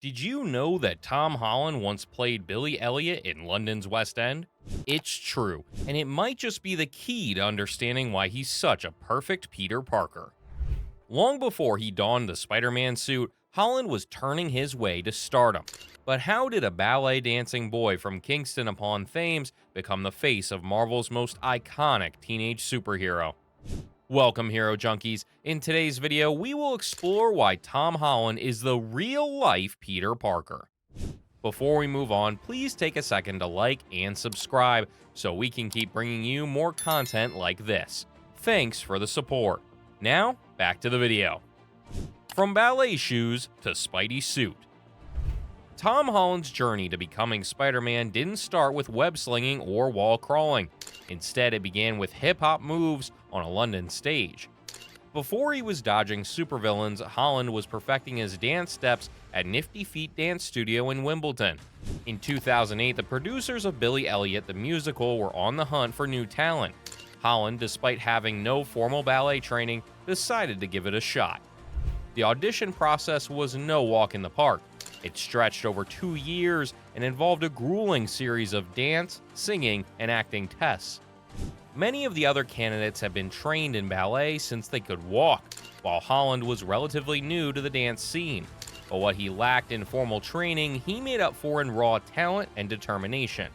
Did you know that Tom Holland once played Billy Elliot in London's West End? It's true, and it might just be the key to understanding why he's such a perfect Peter Parker. Long before he donned the Spider-Man suit, Holland was turning his way to stardom. But how did a ballet-dancing boy from Kingston upon Thames become the face of Marvel's most iconic teenage superhero? Welcome, Hero Junkies. In today's video, we will explore why Tom Holland is the real-life Peter Parker. Before we move on, please take a second to like and subscribe so we can keep bringing you more content like this. Thanks for the support. Now, back to the video. From ballet shoes to Spidey suit. Tom Holland's journey to becoming Spider-Man didn't start with web-slinging or wall crawling. Instead, it began with hip-hop moves on a London stage. Before he was dodging supervillains, Holland was perfecting his dance steps at Nifty Feet Dance Studio in Wimbledon. In 2008, the producers of Billy Elliot the musical were on the hunt for new talent. Holland, despite having no formal ballet training, decided to give it a shot. The audition process was no walk in the park. It stretched over 2 years and involved a grueling series of dance, singing, and acting tests. Many of the other candidates had been trained in ballet since they could walk, while Holland was relatively new to the dance scene. But what he lacked in formal training, he made up for in raw talent and determination.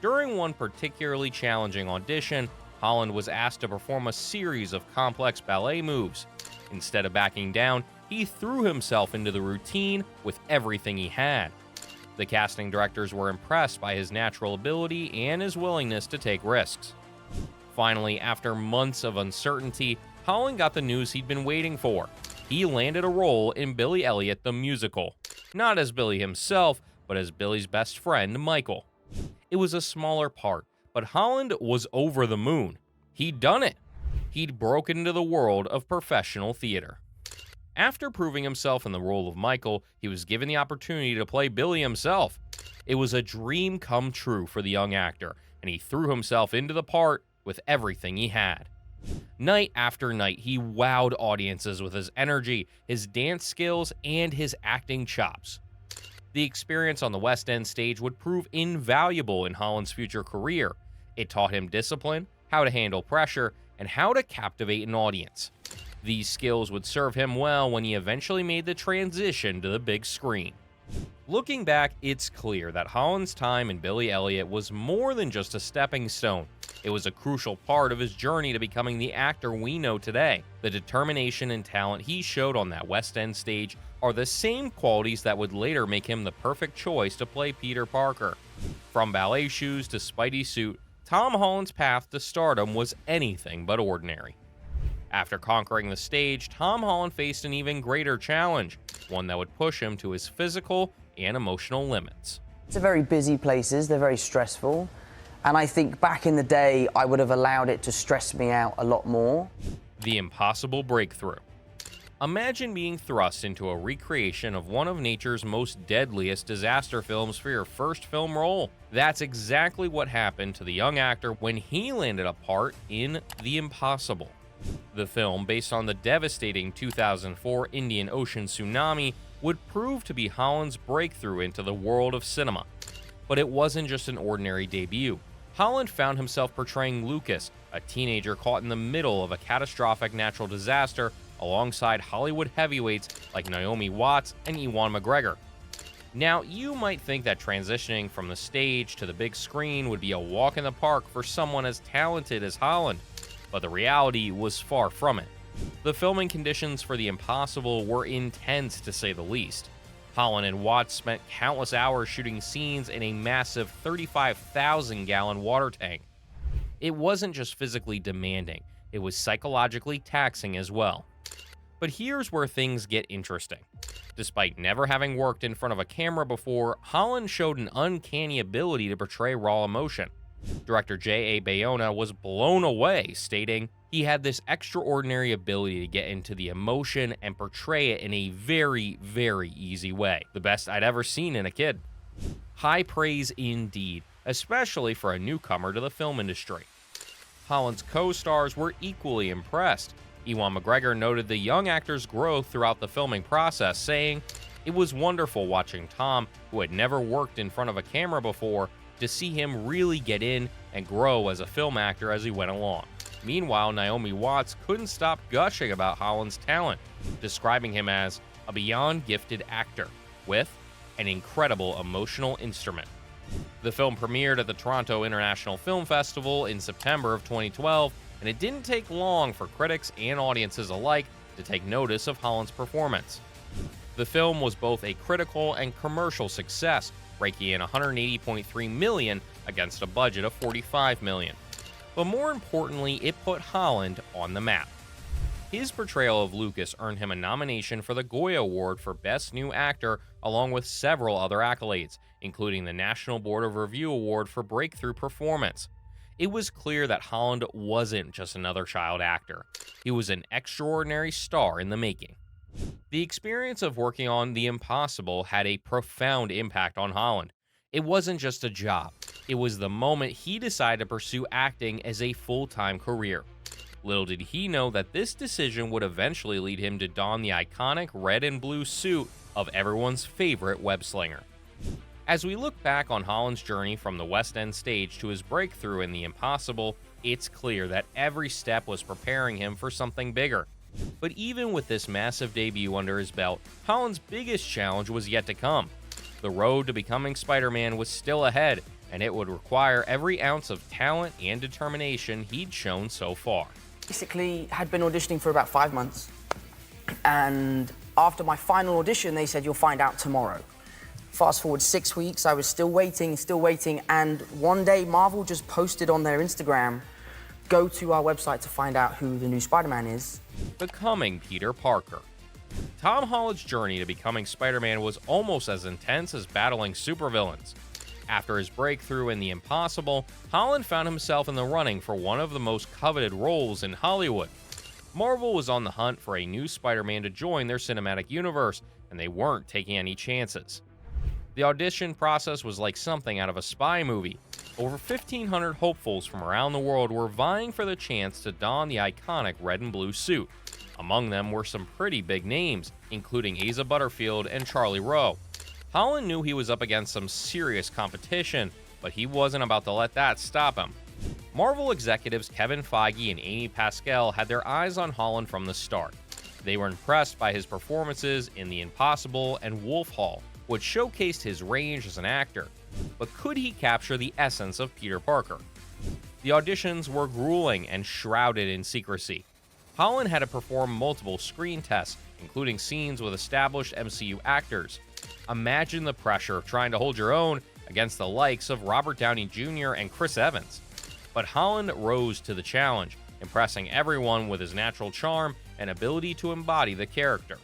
During one particularly challenging audition, Holland was asked to perform a series of complex ballet moves. Instead of backing down, he threw himself into the routine with everything he had. The casting directors were impressed by his natural ability and his willingness to take risks. Finally, after months of uncertainty, Holland got the news he'd been waiting for. He landed a role in Billy Elliot the musical. Not as Billy himself, but as Billy's best friend, Michael. It was a smaller part, but Holland was over the moon. He'd done it. He'd broken into the world of professional theater. After proving himself in the role of Michael, he was given the opportunity to play Billy himself. It was a dream come true for the young actor, and he threw himself into the part with everything he had. Night after night, he wowed audiences with his energy, his dance skills, and his acting chops. The experience on the West End stage would prove invaluable in Holland's future career. It taught him discipline, how to handle pressure, and how to captivate an audience. These skills would serve him well when he eventually made the transition to the big screen. Looking back, it's clear that Holland's time in Billy Elliot was more than just a stepping stone. It was a crucial part of his journey to becoming the actor we know today. The determination and talent he showed on that West End stage are the same qualities that would later make him the perfect choice to play Peter Parker. From ballet shoes to Spidey suit, Tom Holland's path to stardom was anything but ordinary. After conquering the stage, Tom Holland faced an even greater challenge, one that would push him to his physical and emotional limits. It's a very busy places, they're very stressful, and I think back in the day I would have allowed it to stress me out a lot more. The impossible breakthrough. Imagine being thrust into a recreation of one of nature's most deadliest disaster films for your first film role. That's exactly what happened to the young actor when he landed a part in The Impossible. The film, based on the devastating 2004 Indian Ocean tsunami, would prove to be Holland's breakthrough into the world of cinema. But it wasn't just an ordinary debut. Holland found himself portraying Lucas, a teenager caught in the middle of a catastrophic natural disaster alongside Hollywood heavyweights like Naomi Watts and Ewan McGregor. Now, you might think that transitioning from the stage to the big screen would be a walk in the park for someone as talented as Holland, but the reality was far from it. The filming conditions for The Impossible were intense, to say the least. Holland and Watts spent countless hours shooting scenes in a massive 35,000-gallon water tank. It wasn't just physically demanding, it was psychologically taxing as well. But here's where things get interesting. Despite never having worked in front of a camera before, Holland showed an uncanny ability to portray raw emotion. Director J.A. Bayona was blown away, stating, "He had this extraordinary ability to get into the emotion and portray it in a very, very easy way. The best I'd ever seen in a kid." High praise indeed, especially for a newcomer to the film industry. Holland's co-stars were equally impressed. Ewan McGregor noted the young actor's growth throughout the filming process, saying, It was wonderful watching Tom, who had never worked in front of a camera before, to see him really get in and grow as a film actor as he went along. Meanwhile, Naomi Watts couldn't stop gushing about Holland's talent, describing him as a beyond gifted actor with an incredible emotional instrument. The film premiered at the Toronto International Film Festival in September of 2012, and it didn't take long for critics and audiences alike to take notice of Holland's performance. The film was both a critical and commercial success, raking in $180.3 million against a budget of $45 million. But more importantly, it put Holland on the map. His portrayal of Lucas earned him a nomination for the Goya Award for Best New Actor, along with several other accolades, including the National Board of Review Award for Breakthrough Performance. It was clear that Holland wasn't just another child actor. He was an extraordinary star in the making. The experience of working on The Impossible had a profound impact on Holland. It wasn't just a job. It was the moment he decided to pursue acting as a full-time career. Little did he know that this decision would eventually lead him to don the iconic red and blue suit of everyone's favorite web-slinger. As we look back on Holland's journey from the West End stage to his breakthrough in The Impossible, it's clear that every step was preparing him for something bigger. But even with this massive debut under his belt, Holland's biggest challenge was yet to come. The road to becoming Spider-Man was still ahead, and it would require every ounce of talent and determination he'd shown so far. Basically, had been auditioning for about 5 months, and after my final audition, they said, "You'll find out tomorrow." Fast forward 6 weeks, I was still waiting, and one day Marvel just posted on their Instagram, "Go to our website to find out who the new Spider-Man is." Becoming Peter Parker. Tom Holland's journey to becoming Spider-Man was almost as intense as battling supervillains. After his breakthrough in The Impossible, Holland found himself in the running for one of the most coveted roles in Hollywood. Marvel was on the hunt for a new Spider-Man to join their cinematic universe, and they weren't taking any chances. The audition process was like something out of a spy movie. Over 1,500 hopefuls from around the world were vying for the chance to don the iconic red and blue suit. Among them were some pretty big names, including Asa Butterfield and Charlie Rowe. Holland knew he was up against some serious competition, but he wasn't about to let that stop him. Marvel executives Kevin Feige and Amy Pascal had their eyes on Holland from the start. They were impressed by his performances in The Impossible and Wolf Hall, which showcased his range as an actor. But could he capture the essence of Peter Parker? The auditions were grueling and shrouded in secrecy. Holland had to perform multiple screen tests, including scenes with established MCU actors. Imagine the pressure of trying to hold your own against the likes of Robert Downey Jr. and Chris Evans. But Holland rose to the challenge, impressing everyone with his natural charm and ability to embody the character.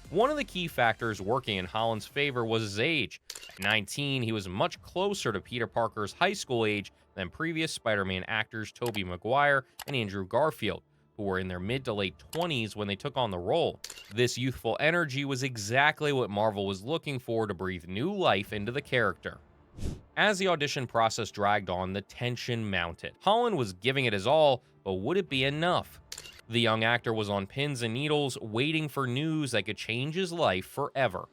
One of the key factors working in Holland's favor was his age. At 19, he was much closer to Peter Parker's high school age than previous Spider-Man actors Tobey Maguire and Andrew Garfield, who were in their mid to late 20s when they took on the role. This youthful energy was exactly what Marvel was looking for to breathe new life into the character. As the audition process dragged on, the tension mounted. Holland was giving it his all, but would it be enough? The young actor was on pins and needles, waiting for news that could change his life forever.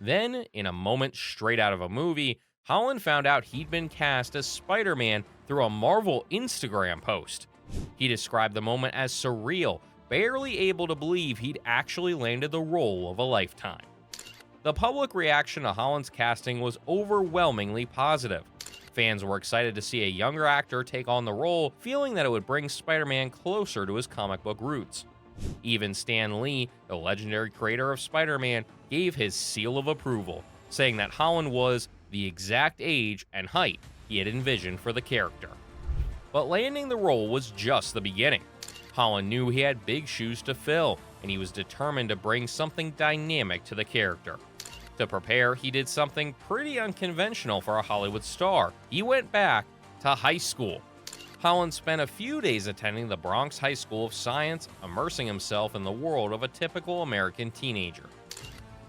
Then, in a moment straight out of a movie, Holland found out he'd been cast as Spider-Man through a Marvel Instagram post. He described the moment as surreal, barely able to believe he'd actually landed the role of a lifetime. The public reaction to Holland's casting was overwhelmingly positive. Fans were excited to see a younger actor take on the role, feeling that it would bring Spider-Man closer to his comic book roots. Even Stan Lee, the legendary creator of Spider-Man, gave his seal of approval, saying that Holland was the exact age and height he had envisioned for the character. But landing the role was just the beginning. Holland knew he had big shoes to fill, and he was determined to bring something dynamic to the character. To prepare, he did something pretty unconventional for a Hollywood star. He went back to high school. Holland spent a few days attending the Bronx High School of Science, immersing himself in the world of a typical American teenager.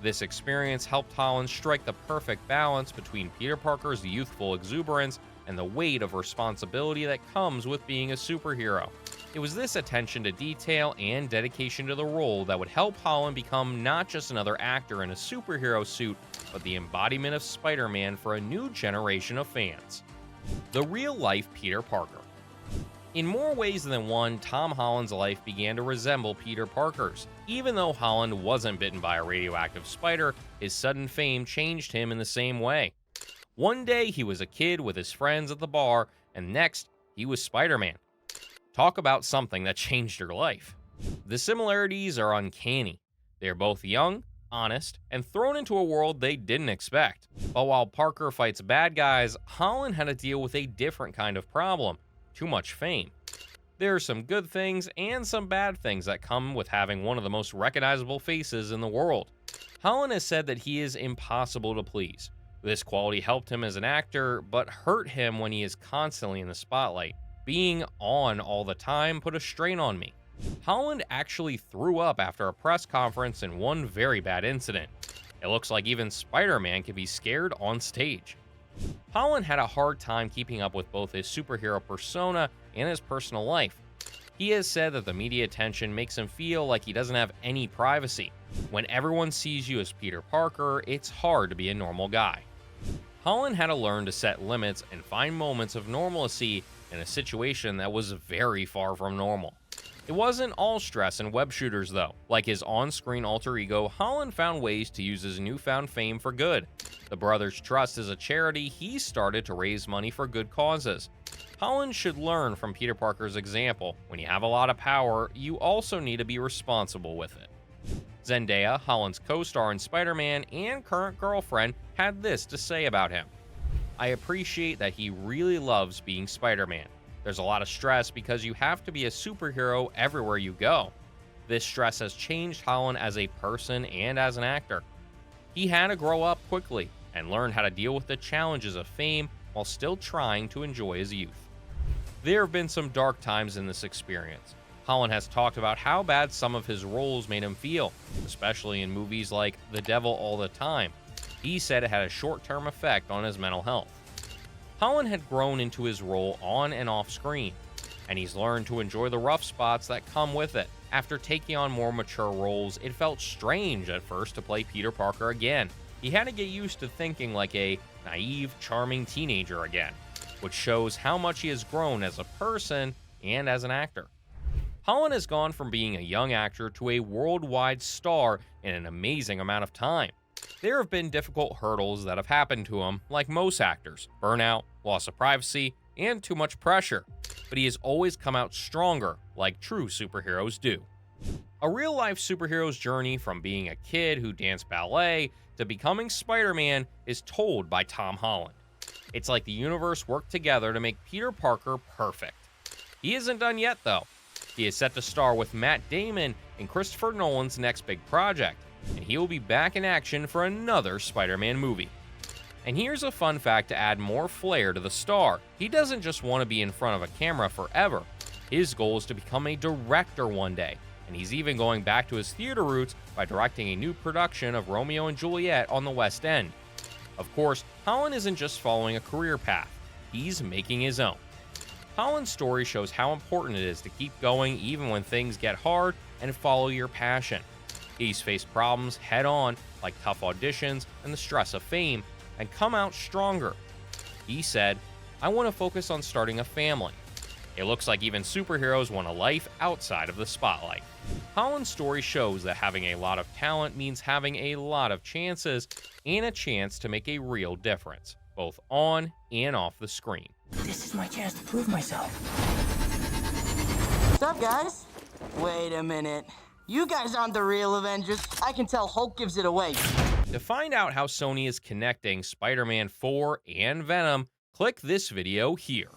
This experience helped Holland strike the perfect balance between Peter Parker's youthful exuberance and the weight of responsibility that comes with being a superhero. It was this attention to detail and dedication to the role that would help Holland become not just another actor in a superhero suit, but the embodiment of Spider-Man for a new generation of fans. The real-life Peter Parker. In more ways than one, Tom Holland's life began to resemble Peter Parker's. Even though Holland wasn't bitten by a radioactive spider, his sudden fame changed him in the same way. One day, he was a kid with his friends at the bar, and next, he was Spider-Man. Talk about something that changed your life. The similarities are uncanny. They're both young, honest, and thrown into a world they didn't expect. But while Parker fights bad guys, Holland had to deal with a different kind of problem: too much fame. There are some good things and some bad things that come with having one of the most recognizable faces in the world. Holland has said that he is impossible to please. This quality helped him as an actor, but hurt him when he is constantly in the spotlight. Being on all the time put a strain on me. Holland actually threw up after a press conference in one very bad incident. It looks like even Spider-Man can be scared on stage. Holland had a hard time keeping up with both his superhero persona and his personal life. He has said that the media attention makes him feel like he doesn't have any privacy. When everyone sees you as Peter Parker, it's hard to be a normal guy. Holland had to learn to set limits and find moments of normalcy in a situation that was very far from normal. It wasn't all stress and web shooters though. Like his on-screen alter ego, Holland found ways to use his newfound fame for good. The Brothers Trust is a charity he started to raise money for good causes. Holland should learn from Peter Parker's example. When you have a lot of power, you also need to be responsible with it. Zendaya, Holland's co-star in Spider-Man and current girlfriend, had this to say about him. "I appreciate that he really loves being Spider-Man. There's a lot of stress because you have to be a superhero everywhere you go. This stress has changed Holland as a person and as an actor. He had to grow up quickly and learn how to deal with the challenges of fame while still trying to enjoy his youth." There have been some dark times in this experience. Holland has talked about how bad some of his roles made him feel, especially in movies like The Devil All the Time. He said it had a short-term effect on his mental health. Holland had grown into his role on and off screen, and he's learned to enjoy the rough spots that come with it. After taking on more mature roles, it felt strange at first to play Peter Parker again. He had to get used to thinking like a naive, charming teenager again, which shows how much he has grown as a person and as an actor. Holland has gone from being a young actor to a worldwide star in an amazing amount of time. There have been difficult hurdles that have happened to him, like most actors: burnout, loss of privacy, and too much pressure. But he has always come out stronger, like true superheroes do. A real-life superhero's journey from being a kid who danced ballet to becoming Spider-Man is told by Tom Holland. It's like the universe worked together to make Peter Parker perfect. He isn't done yet, though. He is set to star with Matt Damon in Christopher Nolan's next big project, and he will be back in action for another Spider-Man movie. And here's a fun fact to add more flair to the star: he doesn't just want to be in front of a camera forever. His goal is to become a director one day, and he's even going back to his theater roots by directing a new production of Romeo and Juliet on the West End. Of course, Holland isn't just following a career path, he's making his own. Holland's story shows how important it is to keep going even when things get hard and follow your passion. He's faced problems head on, like tough auditions and the stress of fame, and come out stronger. He said, "I want to focus on starting a family." It looks like even superheroes want a life outside of the spotlight. Holland's story shows that having a lot of talent means having a lot of chances and a chance to make a real difference, both on and off the screen. This is my chance to prove myself. What's up, guys? Wait a minute. You guys aren't the real Avengers. I can tell Hulk gives it away. To find out how Sony is connecting Spider-Man 4 and Venom, click this video here.